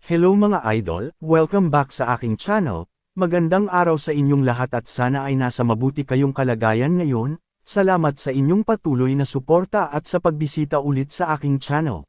Hello mga idol, welcome back sa aking channel. Magandang araw sa inyong lahat at sana ay nasa mabuti kayong kalagayan ngayon. Salamat sa inyong patuloy na suporta at sa pagbisita ulit sa aking channel.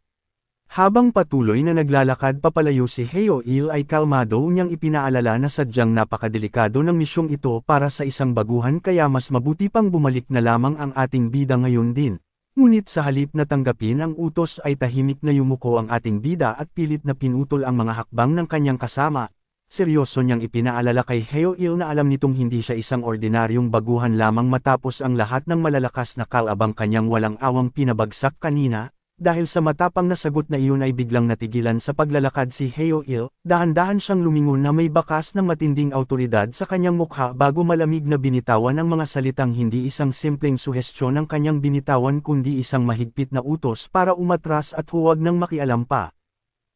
Habang patuloy na naglalakad papalayo si Heo-il ay kalmado niyang ipinaalala na sadyang napakadelikado ng misyong ito para sa isang baguhan kaya mas mabuti pang bumalik na lamang ang ating bida ngayon din. Ngunit sa halip na tanggapin ang utos ay tahimik na yumuko ang ating bida at pilit na pinutol ang mga hakbang ng kanyang kasama. Seryoso niyang ipinaalala kay Heo-il na alam nitong hindi siya isang ordinaryong baguhan lamang matapos ang lahat ng malalakas na kalabang kanyang walang awang pinabagsak kanina. Dahil sa matapang na sagot na iyon ay biglang natigilan sa paglalakad si Heo-il, dahan-dahan siyang lumingon na may bakas ng matinding awtoridad sa kanyang mukha bago malamig na binitawan ang mga salitang hindi isang simpleng suhestyon ng kanyang binitawan kundi isang mahigpit na utos para umatras at huwag nang makialam pa.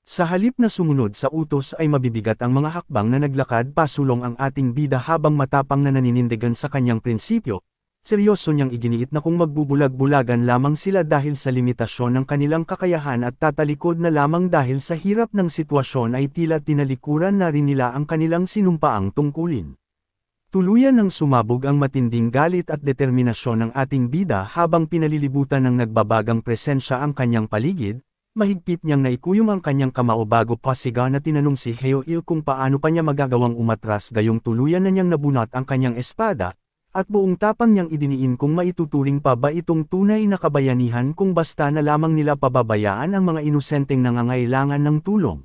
Sa halip na sumunod sa utos ay mabibigat ang mga hakbang na naglakad pasulong ang ating bida habang matapang na naninindigan sa kanyang prinsipyo. Seryoso niyang iginiit na kung magbubulag-bulagan lamang sila dahil sa limitasyon ng kanilang kakayahan at tatalikod na lamang dahil sa hirap ng sitwasyon ay tila tinalikuran na rin nila ang kanilang sinumpaang tungkulin. Tuluyan ng sumabog ang matinding galit at determinasyon ng ating bida habang pinalilibutan ng nagbabagang presensya ang kanyang paligid, mahigpit niyang naikuyom ang kanyang kamao bago pasigaw na tinanong si Heo-il kung paano pa niya magagawang umatras gayong tuluyan na niyang nabunot ang kanyang espada. At buong tapang niyang idiniin kung maituturing pa ba itong tunay na kabayanihan kung basta na lamang nila pababayaan ang mga inosenteng nangangailangan ng tulong.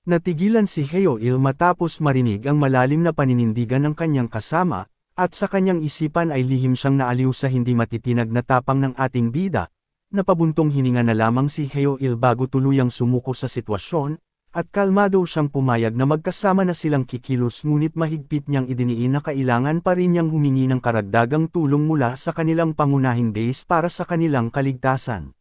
Natigilan si Heo-il matapos marinig ang malalim na paninindigan ng kanyang kasama, at sa kanyang isipan ay lihim siyang naaliw sa hindi matitinag na tapang ng ating bida. Napabuntong hininga na lamang si Heo-il bago tuluyang sumuko sa sitwasyon, at kalmado siyang pumayag na magkasama na silang kikilos ngunit mahigpit niyang idiniin na kailangan pa rin niyang humingi ng karagdagang tulong mula sa kanilang pangunahing base para sa kanilang kaligtasan.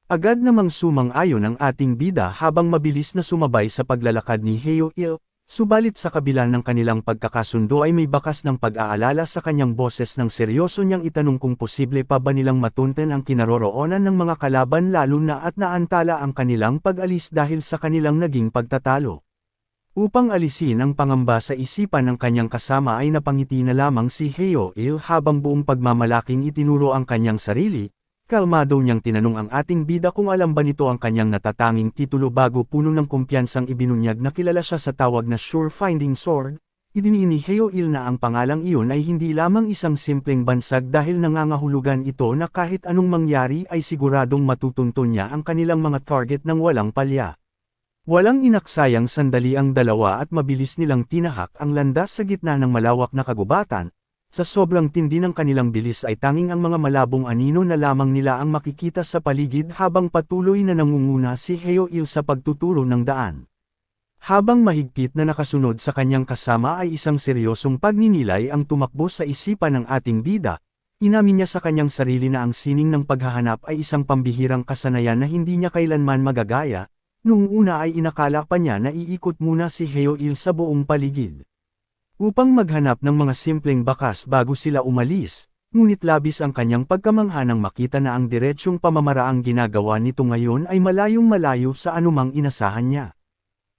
Agad namang sumang-ayon ang ating bida habang mabilis na sumabay sa paglalakad ni Heo-il, subalit sa kabila ng kanilang pagkakasundo ay may bakas ng pag-aalala sa kanyang boses nang seryoso niyang itanong kung posible pa ba nilang matunten ang kinaroroonan ng mga kalaban lalo na at naantala ang kanilang pag-alis dahil sa kanilang naging pagtatalo. Upang alisin ang pangamba sa isipan ng kanyang kasama ay napangiti na lamang si Heo-il habang buong pagmamalaking itinuro ang kanyang sarili. Kalmado niyang tinanong ang ating bida kung alam ba nito ang kanyang natatanging titulo bago puno ng kumpiyansang ibinunyag na kilala siya sa tawag na Sure-Finding Sword. Idiniin ni Heo-il na ang pangalang iyon ay hindi lamang isang simpleng bansag dahil nangangahulugan ito na kahit anong mangyari ay siguradong matutunton niya ang kanilang mga target ng walang palya. Walang inaksayang sandali ang dalawa at mabilis nilang tinahak ang landas sa gitna ng malawak na kagubatan. Sa sobrang tindi ng kanilang bilis ay tanging ang mga malabong anino na lamang nila ang makikita sa paligid habang patuloy na nangunguna si Heo-il sa pagtuturo ng daan. Habang mahigpit na nakasunod sa kanyang kasama ay isang seryosong pagninilay ang tumakbo sa isipan ng ating bida, inamin niya sa kanyang sarili na ang sining ng paghahanap ay isang pambihirang kasanayan na hindi niya kailanman magagaya, noong una ay inakala pa niya na iikot muna si Heo-il sa buong paligid upang maghanap ng mga simpleng bakas bago sila umalis, ngunit labis ang kanyang pagkamangha nang makita na ang diretsyong pamamaraang ginagawa nito ngayon ay malayong-malayo sa anumang inasahan niya.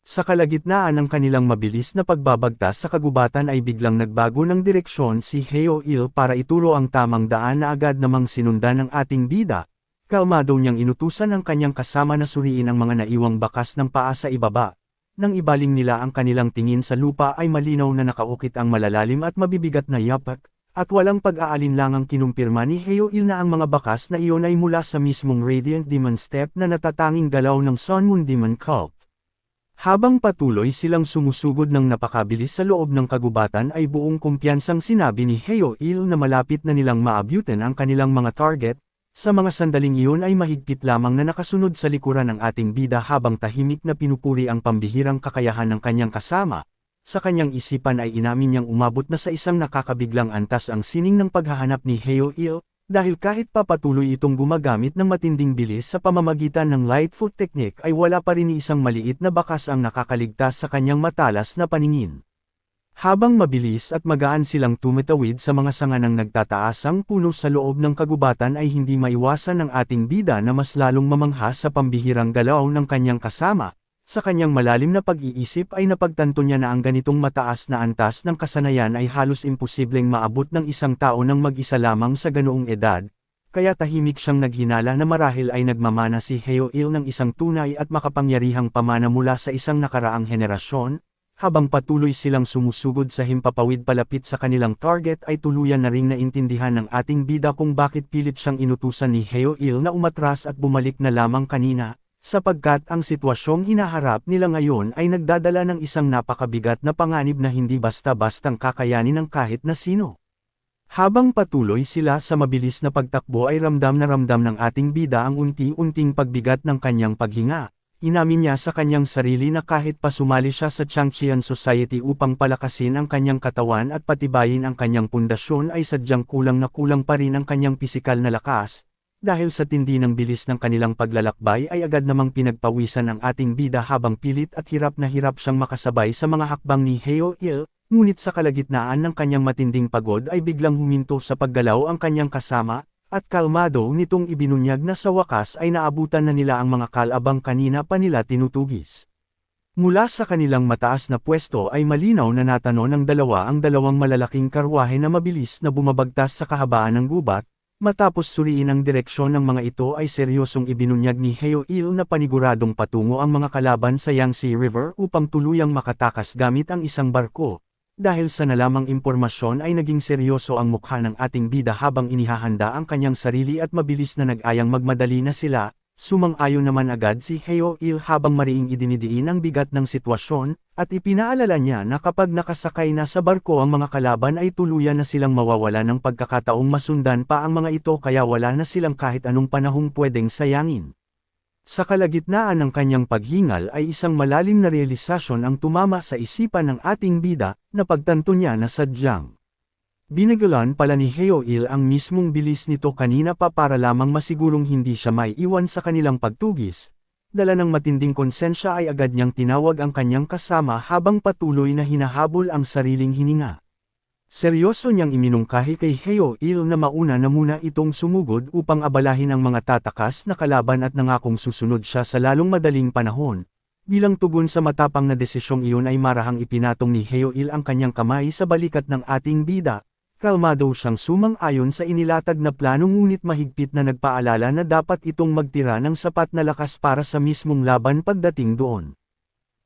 Sa kalagitnaan ng kanilang mabilis na pagbabagtas sa kagubatan ay biglang nagbago ng direksyon si Heo-il para ituro ang tamang daan na agad namang sinundan ng ating bida. Kalmado niyang inutusan ang kanyang kasama na suriin ang mga naiwang bakas ng paa sa ibaba. Nang ibaling nila ang kanilang tingin sa lupa ay malinaw na nakaukit ang malalalim at mabibigat na yapak, at walang pag-aalinlangang kinumpirma ni Heo-il na ang mga bakas na iyon ay mula sa mismong Radiant Demon Step na natatanging galaw ng Sun Moon Demon Cult. Habang patuloy silang sumusugod ng napakabilis sa loob ng kagubatan ay buong kumpiyansang sinabi ni Heo-il na malapit na nilang maabutin ang kanilang mga target. Sa mga sandaling iyon ay mahigpit lamang na nakasunod sa likuran ng ating bida habang tahimik na pinupuri ang pambihirang kakayahan ng kanyang kasama. Sa kanyang isipan ay inamin niyang umabot na sa isang nakakabiglang antas ang sining ng paghahanap ni Heo-il, dahil kahit papatuloy itong gumagamit ng matinding bilis sa pamamagitan ng Lightfoot Technique ay wala pa rin isang maliit na bakas ang nakakaligtas sa kanyang matalas na paningin. Habang mabilis at magaan silang tumitawid sa mga sanga ng nagtataasang puno sa loob ng kagubatan ay hindi maiwasan ng ating bida na mas lalong mamangha sa pambihirang galaw ng kanyang kasama. Sa kanyang malalim na pag-iisip ay napagtanto niya na ang ganitong mataas na antas ng kasanayan ay halos imposibleng maabot ng isang tao nang mag-isa lamang sa ganoong edad, kaya tahimik siyang naghinala na marahil ay nagmamana si Heo-il ng isang tunay at makapangyarihang pamana mula sa isang nakaraang henerasyon. Habang patuloy silang sumusugod sa himpapawid palapit sa kanilang target ay tuluyan na ring naintindihan ng ating bida kung bakit pilit siyang inutusan ni Heo-il na umatras at bumalik na lamang kanina, sapagkat ang sitwasyong hinaharap nila ngayon ay nagdadala ng isang napakabigat na panganib na hindi basta-bastang kakayanin ng kahit na sino. Habang patuloy sila sa mabilis na pagtakbo ay ramdam ng ating bida ang unti-unting pagbigat ng kanyang paghinga. Inamin niya sa kanyang sarili na kahit pa sumali siya sa Changqian Society upang palakasin ang kanyang katawan at patibayin ang kanyang pundasyon ay sadyang kulang na kulang pa rin ang kanyang pisikal na lakas. Dahil sa tindi ng bilis ng kanilang paglalakbay ay agad namang pinagpawisan ang ating bida habang pilit at hirap na hirap siyang makasabay sa mga hakbang ni Heo-il, ngunit sa kalagitnaan ng kanyang matinding pagod ay biglang huminto sa paggalaw ang kanyang kasama, at kalmado nitong ibinunyag na sa wakas ay naabutan na nila ang mga kalabang kanina pa nila tinutugis. Mula sa kanilang mataas na pwesto ay malinaw na natano ng dalawa ang dalawang malalaking karwahe na mabilis na bumabagtas sa kahabaan ng gubat. Matapos suriin ang direksyon ng mga ito ay seryosong ibinunyag ni Heo-il na paniguradong patungo ang mga kalaban sa Yangtze River upang tuluyang makatakas gamit ang isang barko. Dahil sa nalamang impormasyon ay naging seryoso ang mukha ng ating bida habang inihahanda ang kanyang sarili at mabilis na nag-ayang magmadali na sila, sumang-ayon naman agad si Heo-il habang mariing idinidiin ang bigat ng sitwasyon, at ipinaalala niya na kapag nakasakay na sa barko ang mga kalaban ay tuluyan na silang mawawala ng pagkakataong masundan pa ang mga ito kaya wala na silang kahit anong panahong pwedeng sayangin. Sa kalagitnaan ng kanyang paghingal ay isang malalim na realisasyon ang tumama sa isipan ng ating bida, na pagtanto niya na sadyang binagalan pala ni Heo-il ang mismong bilis nito kanina pa para lamang masigurong hindi siya maiiwan sa kanilang pagtugis. Dala ng matinding konsensya ay agad niyang tinawag ang kanyang kasama habang patuloy na hinahabol ang sariling hininga. Seryoso niyang iminungkahi kay Heo-il na mauna na muna itong sumugod upang abalahin ang mga tatakas na kalaban at nangakong susunod siya sa lalong madaling panahon. Bilang tugon sa matapang na desisyong iyon ay marahang ipinatong ni Heo-il ang kanyang kamay sa balikat ng ating bida. Kalmado siyang sumang-ayon sa inilatag na plano ngunit mahigpit na nagpaalala na dapat itong magtira ng sapat na lakas para sa mismong laban pagdating doon.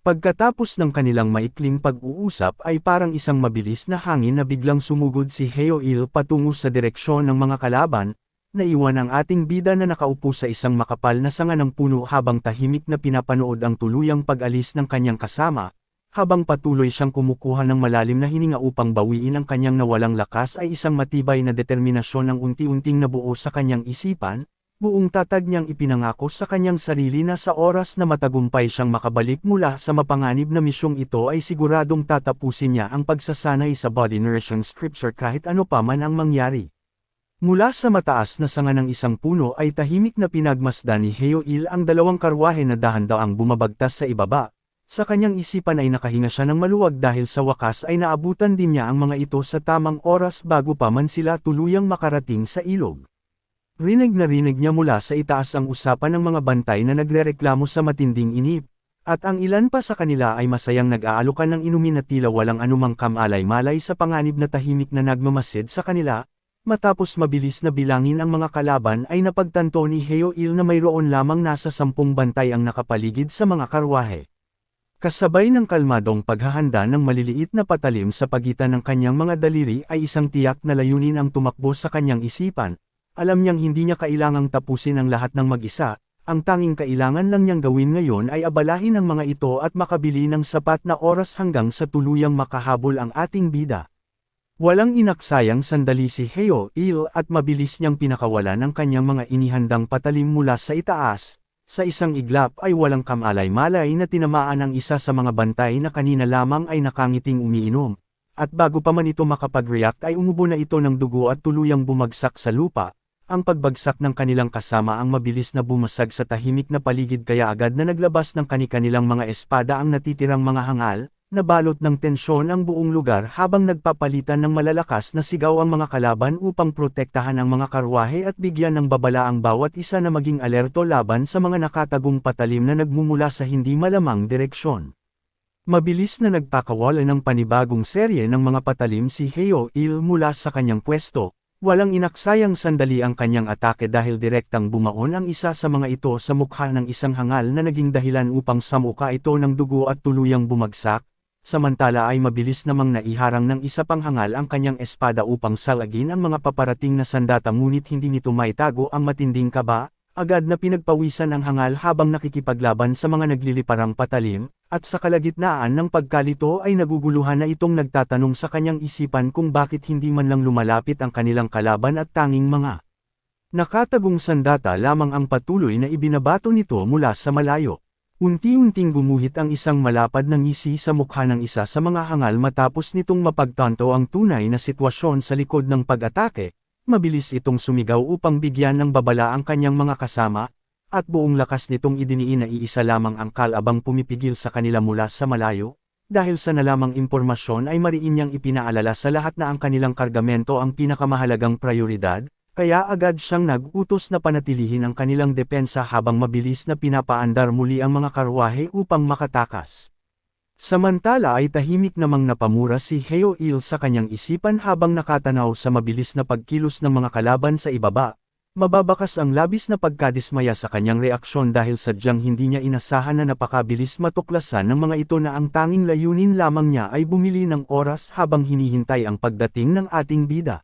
Pagkatapos ng kanilang maikling pag-uusap ay parang isang mabilis na hangin na biglang sumugod si Heo-il patungo sa direksyon ng mga kalaban, naiwan ang ating bida na nakaupo sa isang makapal na sanga ng puno habang tahimik na pinapanood ang tuluyang pag-alis ng kanyang kasama, habang patuloy siyang kumukuha ng malalim na hininga upang bawiin ang kanyang nawalang lakas ay isang matibay na determinasyon ang unti-unting nabuo sa kanyang isipan. Buong tatag niyang ipinangako sa kanyang sarili na sa oras na matagumpay siyang makabalik mula sa mapanganib na misyong ito ay siguradong tatapusin niya ang pagsasanay sa body nourishing scripture kahit ano pa man ang mangyari. Mula sa mataas na sanga ng isang puno ay tahimik na pinagmasdan ni Heo-il ang dalawang karwahe na dahan-daang bumabagtas sa ibaba. Sa kanyang isipan ay nakahinga siya ng maluwag dahil sa wakas ay naabutan din niya ang mga ito sa tamang oras bago pa man sila tuluyang makarating sa ilog. Rinig na rinig niya mula sa itaas ang usapan ng mga bantay na nagrereklamo sa matinding inip, at ang ilan pa sa kanila ay masayang nag-aalukan ng inumin na tila walang anumang kamalay-malay sa panganib na tahimik na nagmamasid sa kanila. Matapos mabilis na bilangin ang mga kalaban ay napagtanto ni Heo-il na mayroon lamang nasa 10 bantay ang nakapaligid sa mga karwahe. Kasabay ng kalmadong paghahanda ng maliliit na patalim sa pagitan ng kanyang mga daliri ay isang tiyak na layunin ang tumakbo sa kanyang isipan. Alam niyang hindi niya kailangang tapusin ang lahat ng mag-isa, ang tanging kailangan lang niyang gawin ngayon ay abalahin ang mga ito at makabili ng sapat na oras hanggang sa tuluyang makahabol ang ating bida. Walang inaksayang sandali si Heo-il at mabilis niyang pinakawalan ang kanyang mga inihandang patalim mula sa itaas. Sa isang iglap ay walang kamalay-malay na tinamaan ang isa sa mga bantay na kanina lamang ay nakangiting umiinom. At bago pa man ito makapag-react ay umubo na ito ng dugo at tuluyang bumagsak sa lupa. Ang pagbagsak ng kanilang kasama ang mabilis na bumasag sa tahimik na paligid kaya agad na naglabas ng kani-kanilang mga espada ang natitirang mga hangal, nabalot ng tensyon ang buong lugar habang nagpapalitan ng malalakas na sigaw ang mga kalaban upang protektahan ang mga karwahe at bigyan ng babala ang bawat isa na maging alerto laban sa mga nakatagong patalim na nagmumula sa hindi malamang direksyon. Mabilis na nagpakawala ng panibagong serye ng mga patalim si Heo-il mula sa kanyang pwesto, walang inaksayang sandali ang kanyang atake dahil direktang bumaon ang isa sa mga ito sa mukha ng isang hangal na naging dahilan upang samuka ito ng dugo at tuluyang bumagsak, samantala ay mabilis namang naiharang ng isa pang hangal ang kanyang espada upang salagin ang mga paparating na sandata ngunit hindi nito maitago ang matinding kaba, agad na pinagpawisan ang hangal habang nakikipaglaban sa mga nagliliparang patalim, at sa kalagitnaan ng pagkalito ay naguguluhan na itong nagtatanong sa kanyang isipan kung bakit hindi man lang lumalapit ang kanilang kalaban at tanging mga nakatagong sandata lamang ang patuloy na ibinabato nito mula sa malayo. Unti-unting gumuhit ang isang malapad na ngisi sa mukha ng isa sa mga hangal matapos nitong mapagtanto ang tunay na sitwasyon sa likod ng pag-atake. Mabilis itong sumigaw upang bigyan ng babala ang kanyang mga kasama, at buong lakas nitong idiniin na iisa lamang ang kalabang pumipigil sa kanila mula sa malayo, dahil sa nalamang impormasyon ay mariin niyang ipinaalala sa lahat na ang kanilang kargamento ang pinakamahalagang prioridad, kaya agad siyang nag-utos na panatilihin ang kanilang depensa habang mabilis na pinapaandar muli ang mga karwahe upang makatakas. Samantala ay tahimik namang napamura si Heo-il sa kanyang isipan habang nakatanaw sa mabilis na pagkilos ng mga kalaban sa ibaba. Mababakas ang labis na pagkadismaya sa kanyang reaksyon dahil sadyang hindi niya inasahan na napakabilis matuklasan ng mga ito na ang tanging layunin lamang niya ay bumili ng oras habang hinihintay ang pagdating ng ating bida.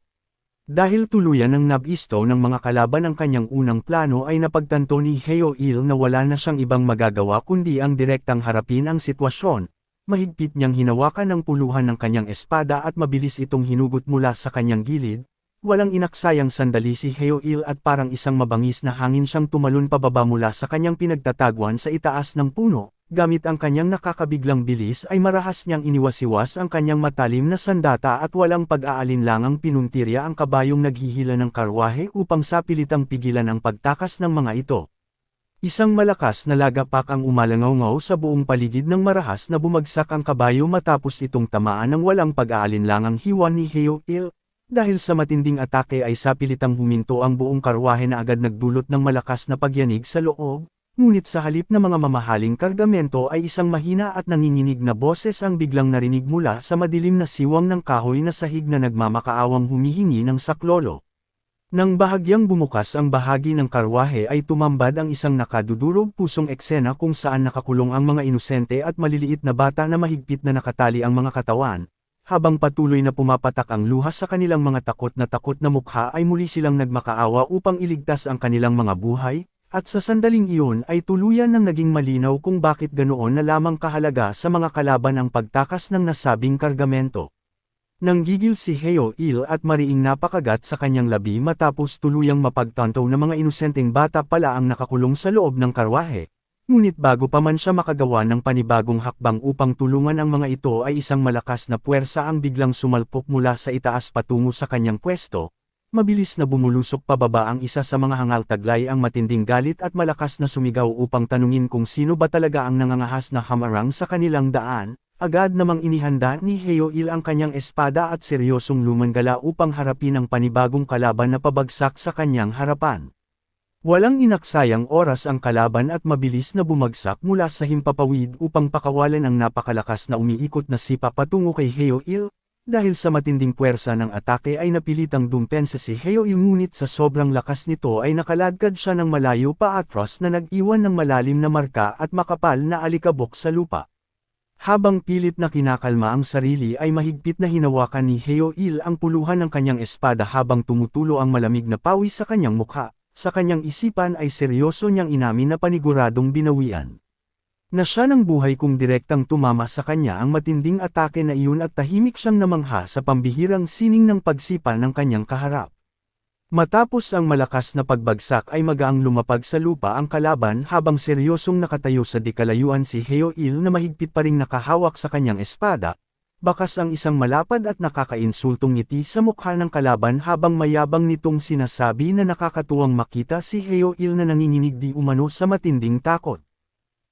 Dahil tuluyan ng nabisto ng mga kalaban ang kanyang unang plano ay napagtanto ni Heo-il na wala na siyang ibang magagawa kundi ang direktang harapin ang sitwasyon. Mahigpit niyang hinawakan ang puluhan ng kanyang espada at mabilis itong hinugot mula sa kanyang gilid. Walang inaksayang sandali si Heo-il at parang isang mabangis na hangin siyang tumalon pababa mula sa kanyang pinagtataguan sa itaas ng puno. Gamit ang kanyang nakakabiglang bilis ay marahas niyang iniwasiwas ang kanyang matalim na sandata at walang pag-aalinlangang pinuntirya ang kabayong naghihila ng karwahe upang sapilitang pigilan ang pagtakas ng mga ito. Isang malakas na lagapak ang umalangaw-ngaw sa buong paligid ng marahas na bumagsak ang kabayo matapos itong tamaan ng walang pag-aalinlangang hiwa ni Heo-il. Dahil sa matinding atake ay sapilitang huminto ang buong karwahe na agad nagdulot ng malakas na pagyanig sa loob, ngunit sa halip na mga mamahaling kargamento ay isang mahina at nanginginig na boses ang biglang narinig mula sa madilim na siwang ng kahoy na sahig na nagmamakaawang humihingi ng saklolo. Nang bahagyang bumukas ang bahagi ng karwahe ay tumambad ang isang nakadudurog pusong eksena kung saan nakakulong ang mga inosente at maliliit na bata na mahigpit na nakatali ang mga katawan. Habang patuloy na pumapatak ang luha sa kanilang mga takot na mukha ay muli silang nagmakaawa upang iligtas ang kanilang mga buhay, at sa sandaling iyon ay tuluyan nang naging malinaw kung bakit ganoon na lamang kahalaga sa mga kalaban ang pagtakas ng nasabing kargamento. Nanggigil si Heo-il at mariing napakagat sa kanyang labi matapos tuluyang mapagtanto na mga inosenteng bata pala ang nakakulong sa loob ng karwahe. Ngunit bago pa man siya makagawa ng panibagong hakbang upang tulungan ang mga ito ay isang malakas na puwersa ang biglang sumalpok mula sa itaas patungo sa kanyang pwesto. Mabilis na bumulusok pababa ang isa sa mga hangal taglay ang matinding galit at malakas na sumigaw upang tanungin kung sino ba talaga ang nangangahas na hamarang sa kanilang daan. Agad namang inihanda ni Heo-il ang kanyang espada at seryosong lumanggala upang harapin ang panibagong kalaban na pabagsak sa kanyang harapan. Walang inaksayang oras ang kalaban at mabilis na bumagsak mula sa himpapawid upang pakawalan ang napakalakas na umiikot na sipa patungo kay Heo-il. Dahil sa matinding puwersa ng atake ay napilitang dumpensa si Heo-il ngunit sa sobrang lakas nito ay nakaladkad siya ng malayo paatras na nag-iwan ng malalim na marka at makapal na alikabok sa lupa. Habang pilit na kinakalma ang sarili ay mahigpit na hinawakan ni Heo-il ang puluhan ng kanyang espada habang tumutulo ang malamig na pawis sa kanyang mukha. Sa kanyang isipan ay seryoso niyang inamin na paniguradong binawian na siya ng buhay kung direktang tumama sa kanya ang matinding atake na iyon at tahimik siyang namangha sa pambihirang sining ng pagsipa ng kanyang kaharap. Matapos ang malakas na pagbagsak ay magaang lumapag sa lupa ang kalaban habang seryosong nakatayo sa dikalayuan si Heo-il na mahigpit pa ring nakahawak sa kanyang espada. Bakas ang isang malapad at nakakainsultong ngiti sa mukha ng kalaban habang mayabang nitong sinasabi na nakakatuwang makita si Heo-il na nanginginig di umano sa matinding takot.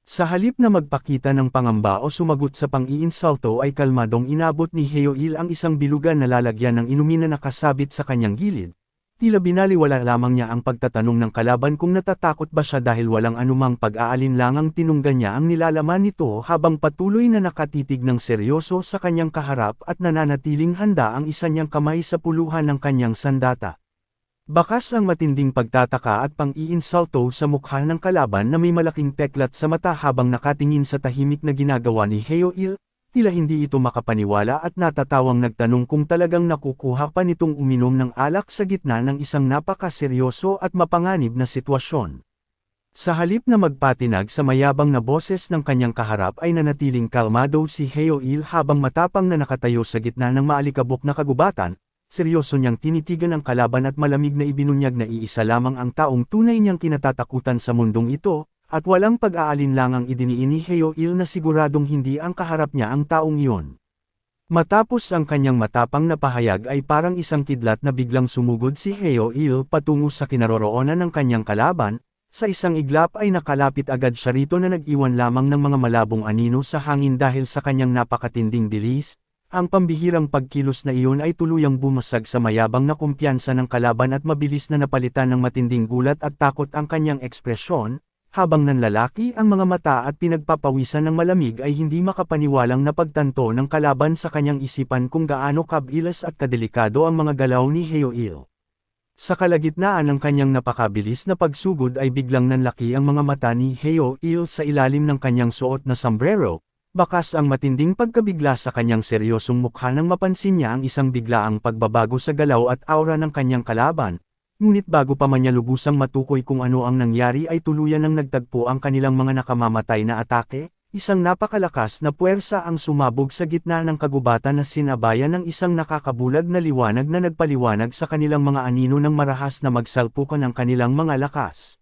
Sa halip na magpakita ng pangamba o sumagot sa pang-iinsulto ay kalmadong inabot ni Heoil ang isang bilugan na lalagyan ng inumin na nakasabit sa kanyang gilid. Tila binaliwala lamang niya ang pagtatanong ng kalaban kung natatakot ba siya dahil walang anumang pag-aalinlangang tinunggan niya ang nilalaman nito habang patuloy na nakatitig ng seryoso sa kanyang kaharap at nananatiling handa ang isa niyang kamay sa puluhan ng kanyang sandata. Bakas ang matinding pagtataka at pang-iinsulto sa mukha ng kalaban na may malaking peklat sa mata habang nakatingin sa tahimik na ginagawa ni Heoil, tila hindi ito makapaniwala at natatawang nagtanong kung talagang nakukuha pa nitong uminom ng alak sa gitna ng isang napakaseryoso at mapanganib na sitwasyon. Sa halip na magpatinag sa mayabang na boses ng kanyang kaharap ay nanatiling kalmado si Heoil habang matapang na nakatayo sa gitna ng maalikabok na kagubatan. Seryoso niyang tinitigan ang kalaban at malamig na ibinunyag na iisa lamang ang taong tunay niyang kinatatakutan sa mundong ito, at walang pag-aalinlangang idiniin ni Heoil na siguradong hindi ang kaharap niya ang taong iyon. Matapos ang kanyang matapang na pahayag ay parang isang kidlat na biglang sumugod si Heoil patungo sa kinaroroonan ng kanyang kalaban, sa isang iglap ay nakalapit agad siya rito na nag-iwan lamang ng mga malabong anino sa hangin dahil sa kanyang napakatinding bilis. Ang pambihirang pagkilos na iyon ay tuluyang bumasag sa mayabang na kumpiyansa ng kalaban at mabilis na napalitan ng matinding gulat at takot ang kanyang ekspresyon, habang nanlalaki ang mga mata at pinagpapawisan ng malamig ay hindi makapaniwalang napagtanto ng kalaban sa kanyang isipan kung gaano kabilas at kadelikado ang mga galaw ni Heoil. Sa kalagitnaan ng kanyang napakabilis na pagsugod ay biglang nanlaki ang mga mata ni Heoil sa ilalim ng kanyang suot na sombrero. Bakas ang matinding pagkabigla sa kanyang seryosong mukha nang mapansin niya ang isang biglaang pagbabago sa galaw at aura ng kanyang kalaban, ngunit bago pa man niya lubusang matukoy kung ano ang nangyari ay tuluyan nang nagtagpo ang kanilang mga nakamamatay na atake, isang napakalakas na puwersa ang sumabog sa gitna ng kagubatan na sinabayan ng isang nakakabulag na liwanag na nagpaliwanag sa kanilang mga anino ng marahas na magsalpukan ang kanilang mga lakas.